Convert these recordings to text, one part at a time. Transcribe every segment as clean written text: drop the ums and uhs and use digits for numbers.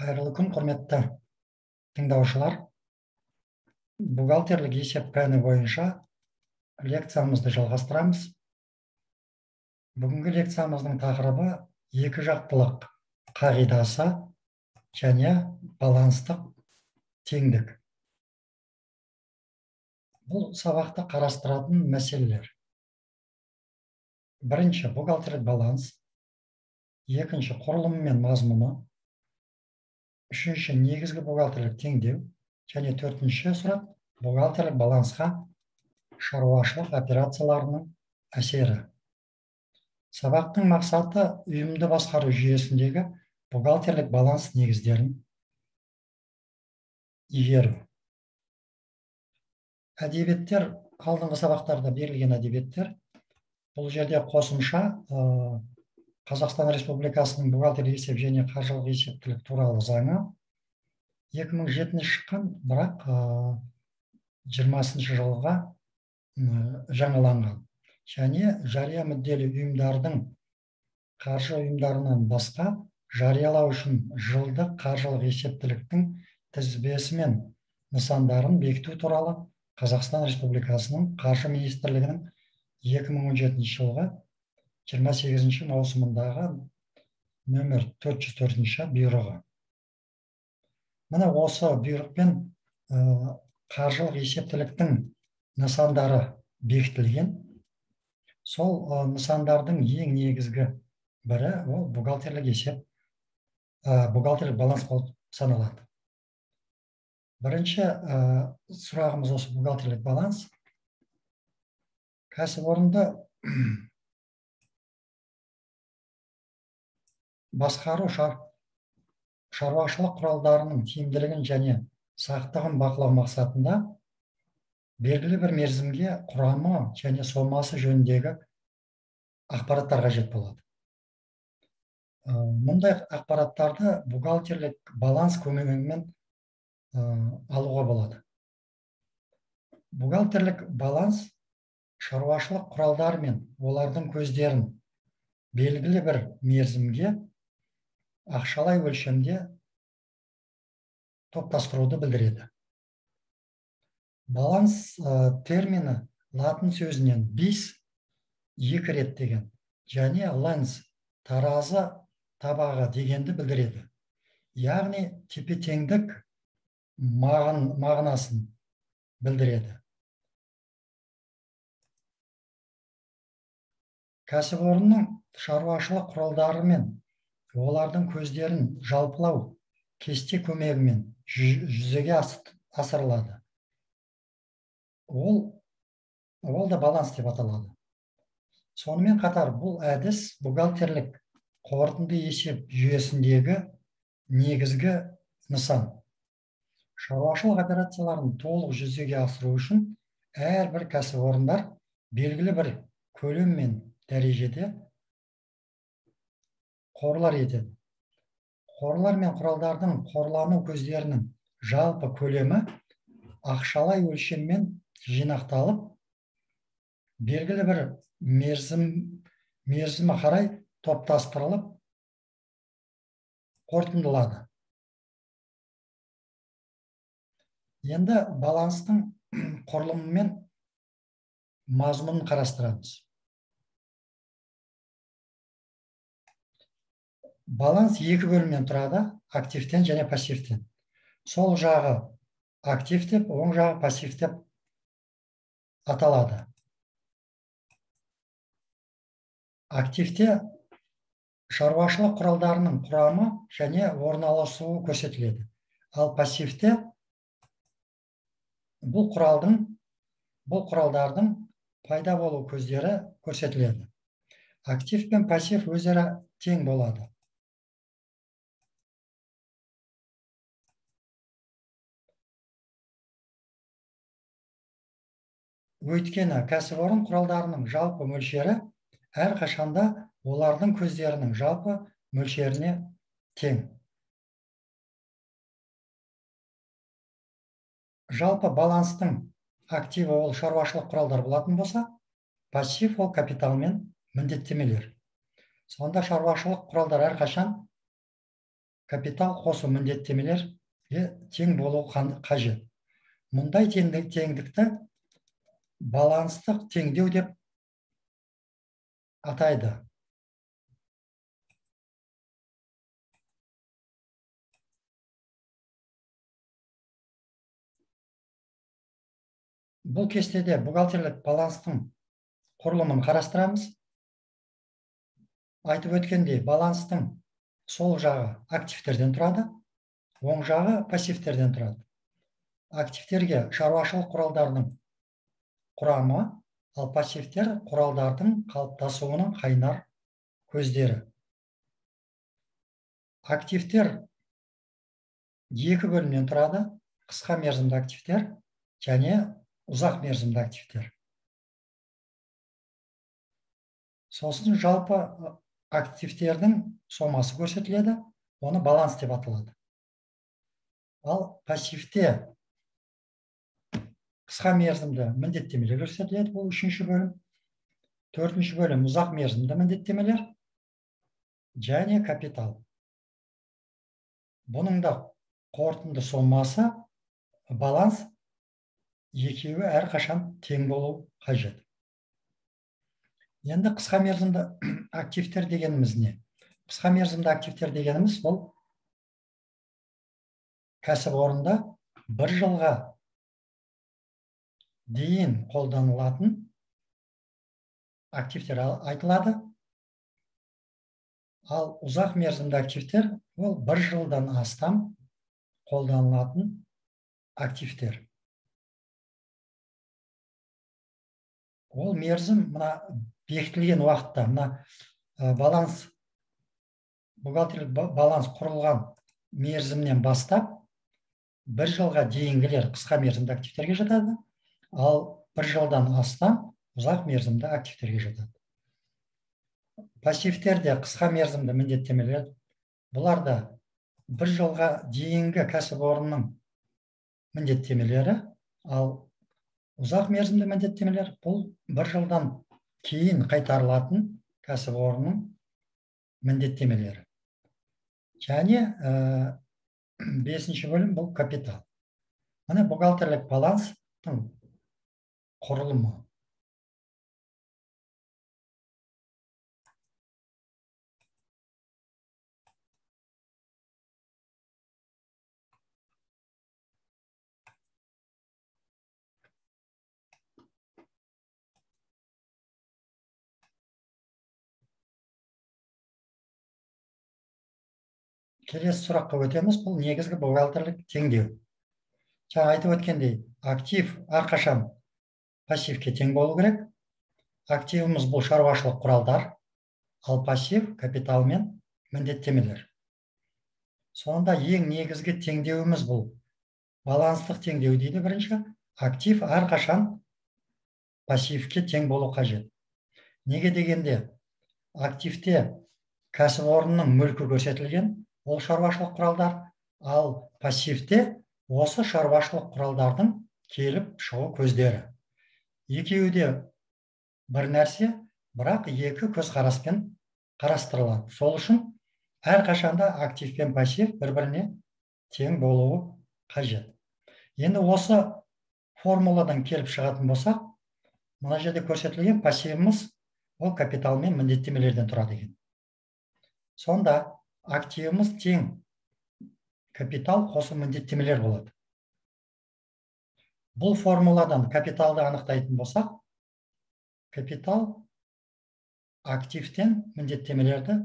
Қайырлы күн, құрметті тыңдаушылар. Бухгалтерлік есеп пәні бойынша лекциямызды жалғастырамыз. Бүгінгі лекциямыздың тақырыбы екі жақтылық қағидасы және баланстық теңдік. Бұл сабақта қарастыратын мәселелер: бірінші, бухгалтерлік баланс; екінші, құрылымы мен мазмұны; үшінші, негізгі бухгалтерлік теңдеу; және төртінші сұрақ, бухгалтерлік балансқа шаруашылық операцияларының әсері. Сабақтың мақсаты ұйымды басқару жүйесіндегі бухгалтерлік баланс негіздерін игеру. Әдебиеттер, алдыңғы сабақтарда берілген әдебиеттер. Бұл жерде қосымша Қазақстан Республикасының бухгалтерлік есеп және қаржылық есептілік туралы заңы 2007 шыққан, бірақ 20 жылға жаңаланған. Және жария мүдделі ұйымдардың қаржы ұйымдарынан басқа жариялау үшін жылдық қаржылық есептіліктің тізбесі мен нысандарын бекіту туралы Қазақстан Республикасының Қаржы министрлігінің 2017 жылғы 28 маусымындағы нөмір 404 бұйрығы. Мына осы бұйрықпен қаржылық есептіліктің нысандары бекітілген. Сол нысандардың ең негізгі бірі ол бухгалтерлік есеп, бухгалтерлік баланс болып саналады. Бірінші сұрағымыз осы бухгалтерлік баланс. Кәсіпорынды басқару шаруашылық құралдарының тиімділігін және сақтығын бақылау мақсатында белгілі бір мерзімге құрамы және сомасы жөніндегі ақпараттар қажет болады. Мұндай ақпараттарды бухгалтерлік баланс көмегімен алуға болады. Бухгалтерлік баланс шаруашылық құралдар мен олардың көздерін белгілі бір мерзімге ақшалай өлшемде топтастыруды білдіреді. Баланс термині латын сөзінен bis, екі рет деген, және lens, таразы, табағы дегенді білдіреді. Яғни тепе-теңдік мағынасын білдіреді. Кәсіпорынның шаруашылық құралдары мен олардың көздерін жалпылау кесте көмегімен жүзеге асырылады. Ол да баланс деп аталады. Сонымен қатар бұл әдіс бухгалтерлік қорытынды есеп жүйесіндегі негізгі нысан. Шаруашылық операцияларын толық жүзеге асыру үшін әрбір кәсіпорындар белгілі бір көлем мен дәрежеде қорлар етеді. Қорлар мен құралдардың қорлану көздерінің жалпы көлемі ақшалай өлшеммен жинақталып, белгілі бір мерзімі қарай топтастырылып қорытындылады. Енді баланстың құрылымы мен мазмұнын қарастырамыз. Баланс екі бөлімнен тұрады: активтен және пассивтен. Сол жағы актив деп, оң жағы пассив деп аталады. Активте шаруашылық құралдарының құрамы және орналасуы көрсетіледі. Ал пассивте бұл құралдардың пайда болу көздері көрсетіледі. Актив пен пассив өзара тең болады. Өйткені кәсіпорын құралдарының жалпы мөлшері әрқашанда олардың көздерінің жалпы мөлшеріне тең. Жалпы баланстың активі ол шаруашылық құралдар болатын болса, пассив ол капитал мен міндеттемелер. Сонда шаруашылық құралдар әрқашан капитал қосу міндеттемелерге тең болуы қажет. Мұндай теңдікті баланстық теңдеу деп атайды. Бұл кестеде бухгалтерлік баланстың құрылымын қарастырамыз. Айтып өткендей, баланстың сол жағы активтерден тұрады, оң жағы пассивтерден тұрады. Активтерге шаруашылық құралдардың құрамы, ал пассивтер құралдардың қалыптасуының қайнар көздері. Активтер екі бөлімнен тұрады: қысқа мерзімді активтер және ұзақ мерзімді активтер. Сосын жалпы активтердің сомасы көрсетіледі, оны баланс деп аталады. Ал пассивте қысқа мерзімді міндеттемелер көрсетіледі, бұл үшінші бөлім. Төртінші бөлім ұзақ мерзімді міндеттемелер және капитал. Бұның да қорытынды сомасы баланс, екеуі әрқашан тең болу қажет. Енді қысқа мерзімді активтер дегеніміз не? Қысқа мерзімді активтер дегеніміз бұл кәсіпорында бір жылға дейін қолданылатын активтер айтылады. Ал ұзақ мерзімді активтер ол бір жылдан астам қолданылатын активтер. Ол мерзім мына бекітілген уақытта, мына баланс, бухгалтерлік баланс құрылған мерзімнен бастап бір жылға дейінгілер қысқа мерзімді активтерге жатады, ал бір жылдан астам ұзақ мерзімді активтерге жатады. Пассивтерде қысқа мерзімді міндеттемелер, бұларда бір жылға дейінгі кәсіпорынның міндеттемелері, ал ұзақ мерзімді міндеттемелер бұл бір жылдан кейін қайтарылатын кәсіпорынның міндеттемелері. Және бесінші бөлім бұл капитал. Міне бухгалтерлік баланстың құрылымы. Келесі сұраққа өтеміз. Бұл негізгі бухгалтерлік теңдеу. Жаңа айтып өткендей, актив әрқашан пассивке тең болу керек. Активіміз бұл шаруашылық құралдар, ал пассив капитал мен міндеттемелер. Сонда ең негізгі теңдеуіміз бұл баланстық теңдеу дейді бірінші. Актив әрқашан пассивке тең болу қажет. Неге дегенде, активте кәсіпорынның мүлкі көрсетілген, ол шаруашылық құралдар, ал пассивте осы шаруашылық құралдардың келіп шығу көздері. Екеуі де бір нәрсе, бірақ екі көзқараспен қарастырылады. Сол үшін әрқашанда актив пен пассив бір-біріне тең болуы қажет. Енді осы формуладан келіп шығатын болсақ, мына жерде көрсетілген пассивіміз ол капитал мен міндеттемелерден тұрады екен. Сонда активіміз тең капитал қосу міндеттемелер болады. Бұл формуладан капиталды анықтайтын болсақ, капитал активтен міндеттемелерді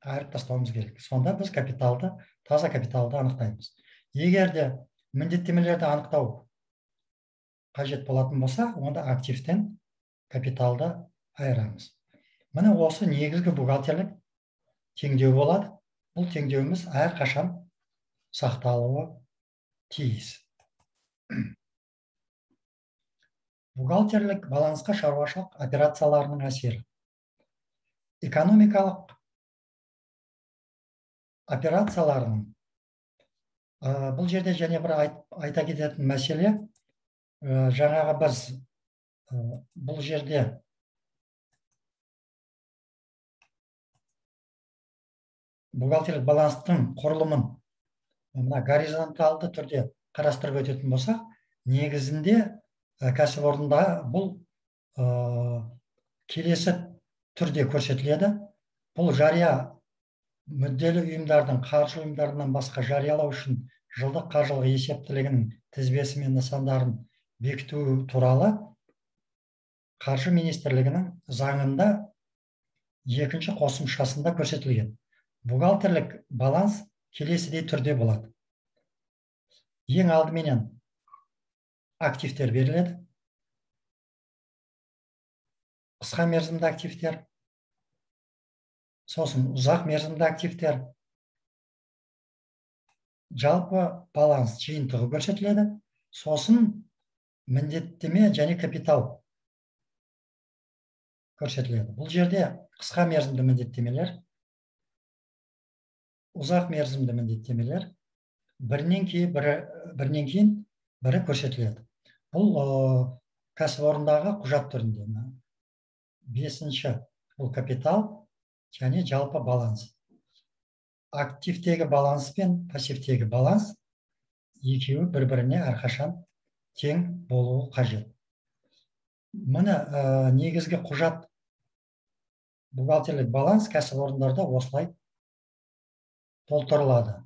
айырып тастауымыз керек. Сонда біз капиталды, таза капиталды анықтаймыз. Егер де міндеттемелерді анықтау қажет болатын болса, онда активтен капиталды айырамыз. Міне осы негізгі бухгалтерлік теңдеу болады. Бұл теңдеуіміз әрқашан сақталуы тиіс. Бухгалтерлік балансқа шаруашылық операцияларының әсері. Экономикалық операцияларының, бұл жерде және бір айта кететін мәселе, жаңағы біз бұл жерде бухгалтерлік баланстың құрылымын мына горизонталды түрде қарастырып өтетін болсақ, негізінде кәсіпорында бұл келесі түрде көрсетіледі. Бұл жария мүдделі ұйымдардың, қаржы ұйымдарынан басқа жариялау үшін жылдық қаржылық есептілігінің тізбесі мен нысандарын бекіту туралы Қаржы министрлігінің заңында екінші қосымшасында көрсетілген. Бухгалтерлік баланс келесідей түрде болады. Ең алдыменен активтер беріледі. Қысқа мерзімді активтер, сосын ұзақ мерзімді активтер, жалпы баланс жиынтығы көрсетіледі, сосын міндеттеме және капитал көрсетіледі. Бұл жерде қысқа мерзімді міндеттемелер, ұзақ мерзімді міндеттемелер бірінен кейін бірі көрсетіледі. Бұл кәсіпорындағы құжат түрінде. Бесінші бұл капитал және жалпы баланс. Активтегі баланс пен пассивтегі баланс екеуі бір-біріне әрқашан тең болуы қажет. Міне негізгі құжат бухгалтерлік баланс кәсіпорындарда осылай толтырылады.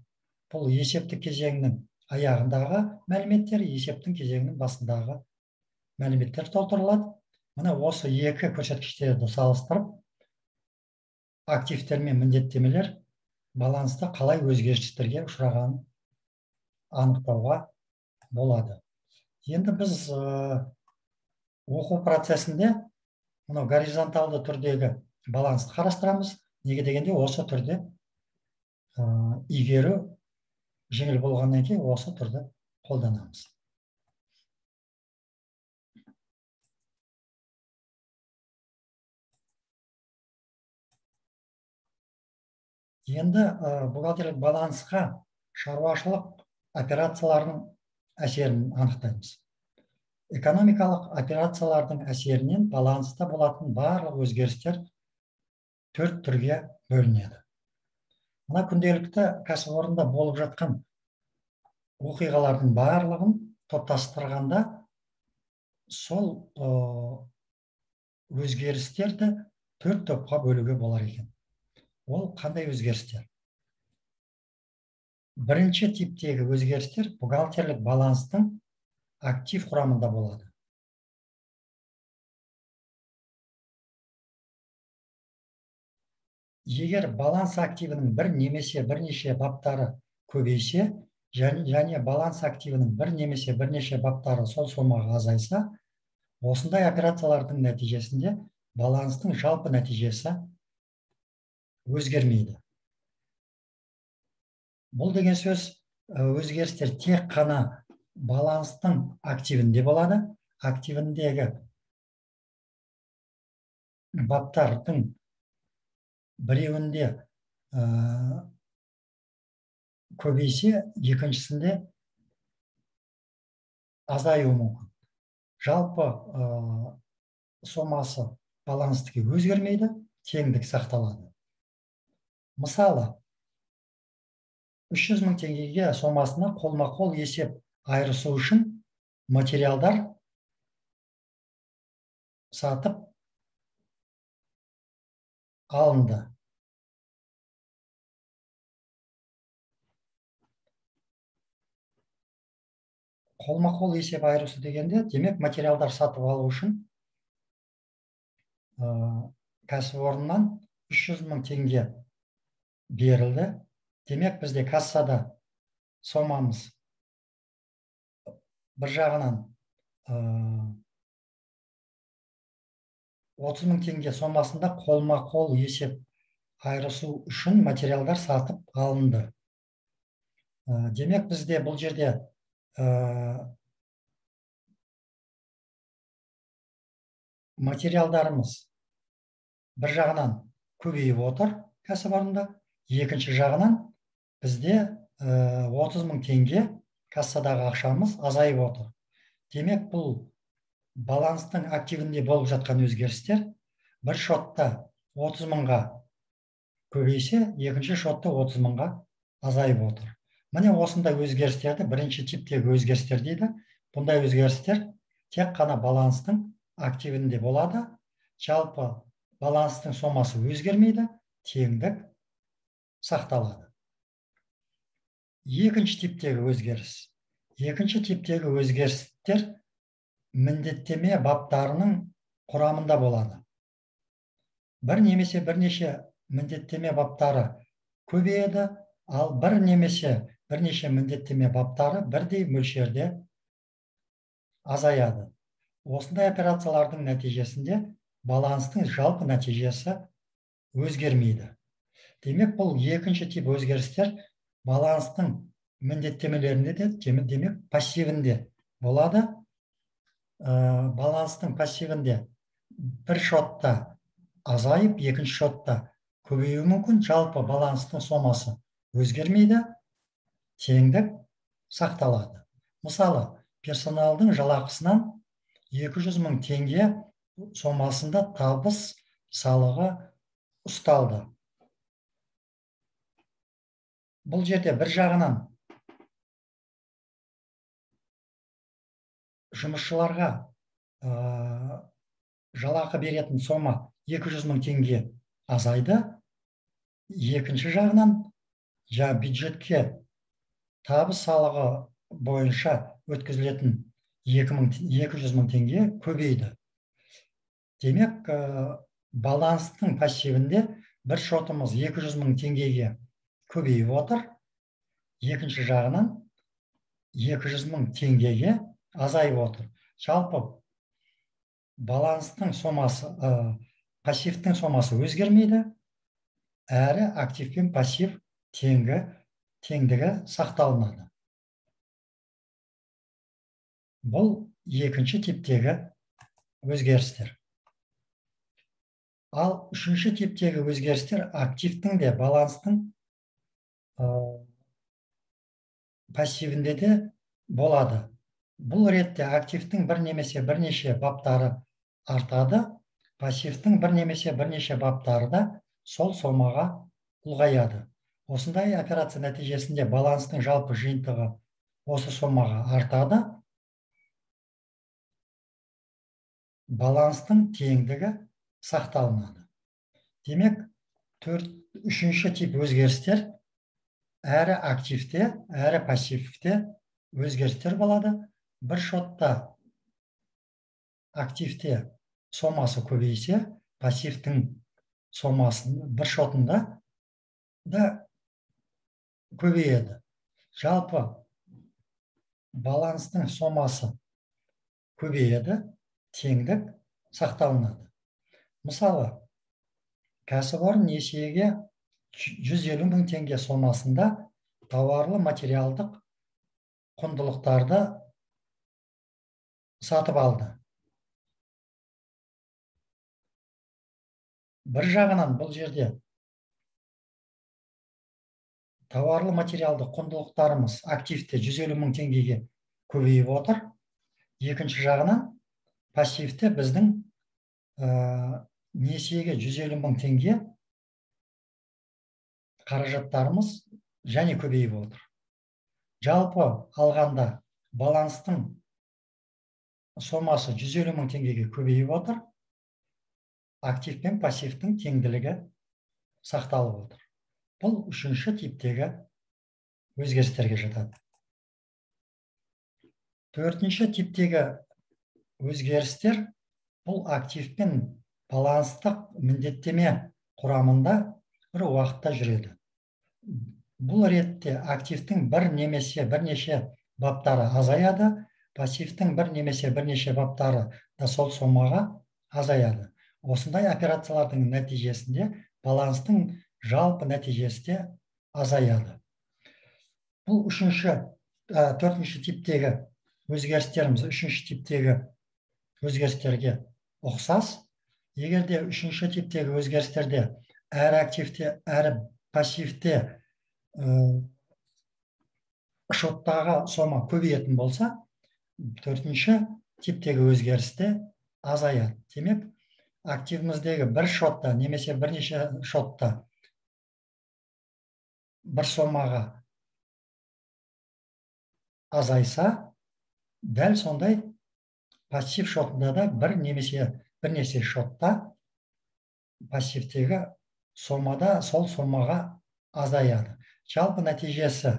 Бұл есептік кезеңнің аяғындағы мәліметтер, есептің кезеңінің басындағы мәліметтер толтырылады. Міне осы екі көрсеткіштерді салыстырып, активтер мен міндеттемелер баланста қалай өзгерістерге ұшырағанын анықтауға болады. Енді біз оқу процесінде мынау горизонталды түрдегі балансты қарастырамыз. Неге дегенде осы түрде игеру жеңіл болғаннан кейін осы түрді қолданамыз. Енді бухгалтерлік балансқа шаруашылық операцияларының әсерін анықтаймыз. Экономикалық операциялардың әсерінен баланста болатын барлық өзгерістер 4 түрге бөлінеді. Мына күнделікті кәсіпорында болып жатқан оқиғалардың барлығын топтастырғанда сол өзгерістерді 4 топқа бөлуге болар екен. Ол қандай өзгерістер? Бірінші типтегі өзгерістер бухгалтерлік баланстың актив құрамында болады. Егер баланс активінің бір немесе бірнеше баптары көбейсе, және баланс активінің бір немесе бірнеше баптары сол сомаға азайса, осындай операциялардың нәтижесінде баланстың жалпы нәтижесі өзгермейді. Бұл деген сөз өзгерістер тек қана баланстың активінде болады. Активіндегі баптардың біреуінде көбейсе, екіншісінде азаюы мүмкін. Жалпы сомасы баланстыкі өзгермейді, теңдік сақталады. Мысалы, 300 мың теңгеге сомасына қолма-қол есеп айырысу үшін материалдар сатып алынды. Қолма-қол есеп айырысу дегенде, демек материалдар сатып алу үшін кәсіпорыннан 300 мың теңге берілді. Демек бізде кассада сомамыз бір жағынан 30 мың теңге сомасында қолма-қол есеп айырысу үшін материалдар сатып алынды. Демек бізде бұл жерде материалдарымыз бір жағынан көбейіп отыр кәсіпорында, екінші жағынан бізде 30 мың теңге кассадағы ақшамыз азайып отыр. Демек бұл баланстың активінде болып жатқан өзгерістер бір шотта 30 мыңға көбейсе, екінші шотта 30 мыңға азайып отыр. Міне осындай өзгерістерді бірінші типтегі өзгерістер дейді. Бұндай өзгерістер тек қана баланстың активінде болады. Жалпы баланстың сомасы өзгермейді, теңдік сақталады. Екінші типтегі өзгеріс. Екінші типтегі өзгерістер міндеттеме баптарының құрамында болады. Бір немесе бірнеше міндеттеме баптары көбейеді, ал бір немесе бірнеше міндеттеме баптары бірдей мөлшерде азаяды. Осындай операциялардың нәтижесінде баланстың жалпы нәтижесі өзгермейді. Демек, бұл екінші тип өзгерістер баланстың міндеттемелерінде де, демек, пассивінде болады. Баланстың пассивінде бір шотта азайып, екінші шотта көбеюі мүмкін. Жалпы баланстың сомасы өзгермейді, теңдік сақталады. Мысалы, персоналдың жалақысынан 200 мың теңге сомасында табыс салығы ұсталды. Бұл жерде бір жағынан жұмысшыларға жалақы беретін сома 200 мың теңге азайды. Екінші жағынан бюджетке табыс салығы бойынша өткізілетін 200 мың теңге көбейді. Демек, баланстың пассивінде бір шотымыз 200 мың теңгеге көбейіп отыр. Екінші жағынан 200 мың теңгеге азайып отыр. Жалпы баланстың сомасы, пассивтің сомасы өзгермейді, әрі актив пен пассив теңдігі сақталынады. Бұл екінші типтегі өзгерістер. Ал үшінші типтегі өзгерістер активтің де баланстың пассивінде де болады. Бұл ретте активтің бір немесе бірнеше баптары артады, пассивтің бір немесе бірнеше баптары да сол сомаға ұлғаяды. Осындай операция нәтижесінде баланстың жалпы жиынтығы осы сомаға артады. Баланстың теңдігі сақталынады. Демек, үшінші тип өзгерістер әрі активте, әрі пассивте өзгерістер болады. Бір шотта активте сомасы көбейсе, пассивтің сомасы бір шотында да көбейеді. Жалпы баланстың сомасы көбейеді, теңдік сақталынады. Мысалы, кәсіпорын несиеге 150 мың теңге сомасында тауарлы материалдық құндылықтарды сатып алды. Бір жағынан бұл жерде тауарлы материалдық құндылықтарымыз активте 150 мың теңгеге көбейіп отыр. Екінші жағынан пассивте біздің несиеге 150 мың теңге қаражаттарымыз және көбейіп отыр. Жалпы алғанда баланстың сомасы 150 мың теңгеге көбейіп отыр. Актив пен пассивтің теңділігі сақталып отыр. Бұл үшінші типтегі өзгерістерге жатады. Төртінші типтегі өзгерістер бұл актив пен баланстық міндеттеме құрамында бір уақытта жүреді. Бұл ретте активтің бір немесе бірнеше баптары азаяды, пассивтің бір немесе бірнеше баптары да сол сомаға азаяды. Осындай операциялардың нәтижесінде баланстың жалпы нәтижесі де азаяды. Бұл төртінші типтегі өзгерістеріміз үшінші типтегі өзгерістерге ұқсас. Егер де үшінші типтегі өзгерістерде әрі активте, әрі пассивте шоттағы сома көбейетін болса, төртінші типтегі өзгерісте азаяды. Демек, активіміздегі бір шотта немесе бірнеше шотта бір сомаға азайса, дәл сондай пассив шотында да бірнеше шотта пассивтегі сомада сол сомаға азаяды. Жалпы нәтижесі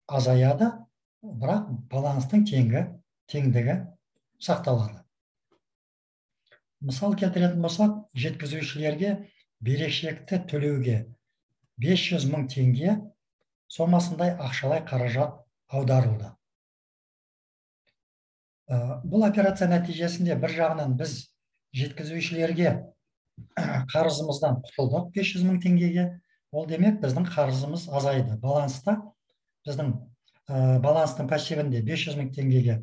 азаяды, бірақ баланстың теңдігі сақталады. Мысал келтіретін болсақ, жеткізушілерге берешекті төлеуге 500 мың теңге сомасындай ақшалай қаражат аударылды. Бұл операция нәтижесінде бір жағынан біз жеткізушілерге қарызымыздан құтылдық 500 мың теңгеге. Ол демек, біздің қарызымыз азайды. Біздің баланстың пассивінде 500 мың теңгеге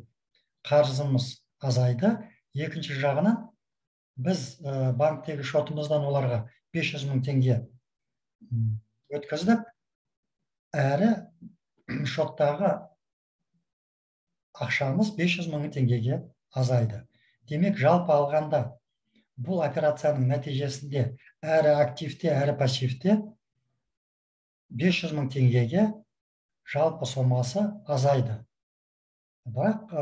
қарызымыз азайды. Екінші жағынан біз банктегі шотымыздан оларға 500 мың теңге өткіздік, әрі шоттағы ақшамыз 500 мың теңгеге азайды. Демек, жалпы алғанда бұл операцияның нәтижесінде әрі активте, әрі пассивте 500 мың теңгеге жалпы сомасы азайды. Бірақ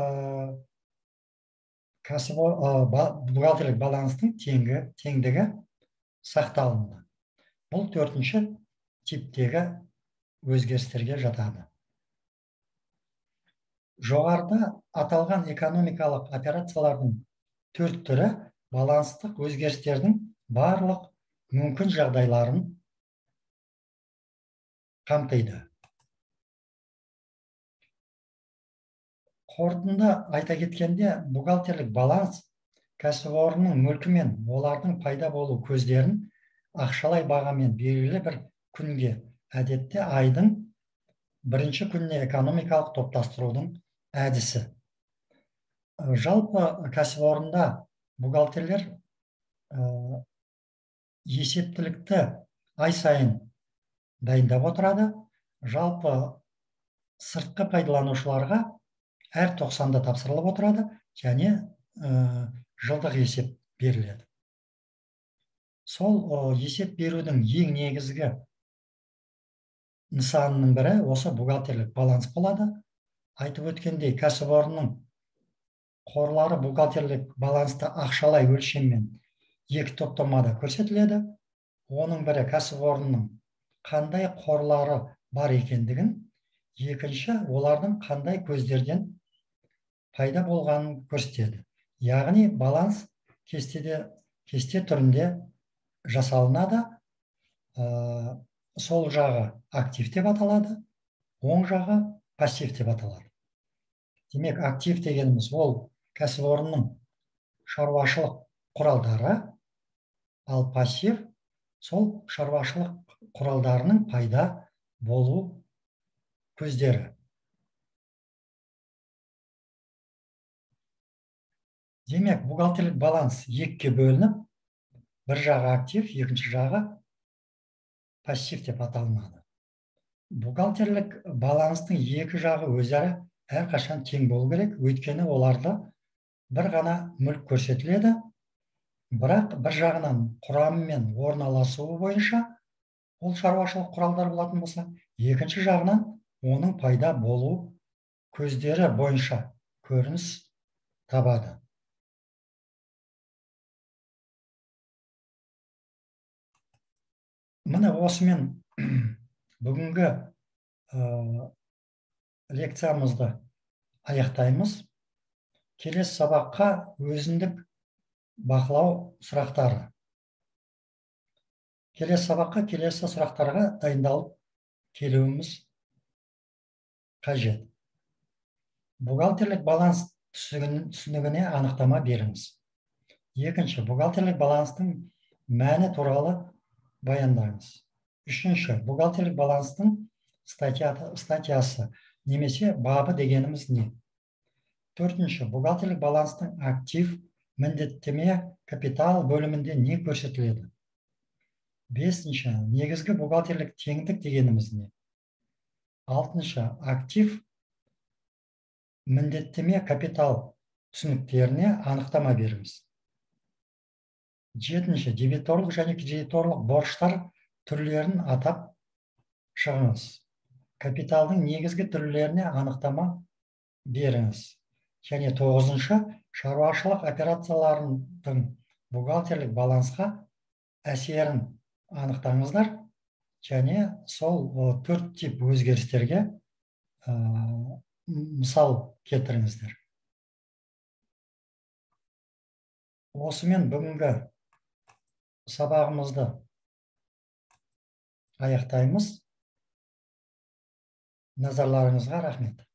бухгалтерлік баланстың теңдігі сақталынды. Бұл төртінші типтегі өзгерістерге жатады. Жоғарыда аталған экономикалық операциялардың төрт түрі баланстық өзгерістердің барлық мүмкін жағдайларын қамтиды. Қорытынды айта кеткенде, бухгалтерлік баланс кәсіпорынның мүлкі мен олардың пайда болу көздерін ақшалай бағамен белгілі бір күнге, әдетте айдың бірінші күніне экономикалық топтастырудың әдісі. Жалпы кәсіпорында бухгалтерлер есептілікті ай сайын дайындап отырады. Жалпы сыртқы пайдаланушыларға әр 90-да тапсырылып отырады, және жылдық есеп беріледі. Сол есеп берудің ең негізгі нысанының бірі осы бухгалтерлік баланс болады. Айтып өткендей, кәсіпорынның қорлары бухгалтерлік баланста ақшалай өлшеммен екі топтамада көрсетіледі. Оның бірі кәсіпорынның қандай қорлары бар екендігін, екінші олардың қандай көздерден пайда болғанын көрсетеді. Яғни баланс кесте түрінде жасалынады. Сол жағы актив деп аталады, оң жағы пассив деп аталады. Демек, актив дегеніміз ол кәсіпорынның шаруашылық құралдары, ал пассив сол шаруашылық құралдарының пайда болу көздері. Демек, бухгалтерлік баланс екіге бөлініп, бір жағы актив, екінші жағы пассив деп аталынады. Бухгалтерлік баланстың екі жағы өзара әрқашан тең болу керек, өйткені оларда бір ғана мүлік көрсетіледі. Бірақ бір жағынан құрамы мен орналасуы бойынша ол шаруашылық құралдар болатын болса, екінші жағынан оның пайда болу көздері бойынша көрініс табады. Міне осымен бүгінгі лекциямызды аяқтаймыз. Келесі сабаққа өзіндік бақылау сұрақтары. Келесі сабаққа келесі сұрақтарға дайындалып келуіміз қажет. Бухгалтерлік баланс түсінігіне анықтама беріңіз. Екінші, бухгалтерлік баланстың мәні туралы баяндаңыз. Үшінші, бухгалтерлік баланстың статьясы немесе бабы дегеніміз не? Төртінші, бухгалтерлік баланстың актив, міндеттеме, капитал бөлімінде не көрсетіледі? Бесінші, негізгі бухгалтерлік теңдік дегеніміз не? Алтыншы, актив, міндеттеме, капитал түсініктеріне анықтама беріңіз. Жетінші, дебиторлық және кредиторлық борыштар түрлерін атап шығыңыз. Капиталдың негізгі түрлеріне анықтама беріңіз. Және 9-шы, шаруашылық операцияларының бухгалтерлік балансқа әсерін анықтаңыздар. Және сол 4 тип өзгерістерге мысал келтіріңіздер. Осымен бүгінгі сабағымызды аяқтаймыз. Назарларыңызға рахмет.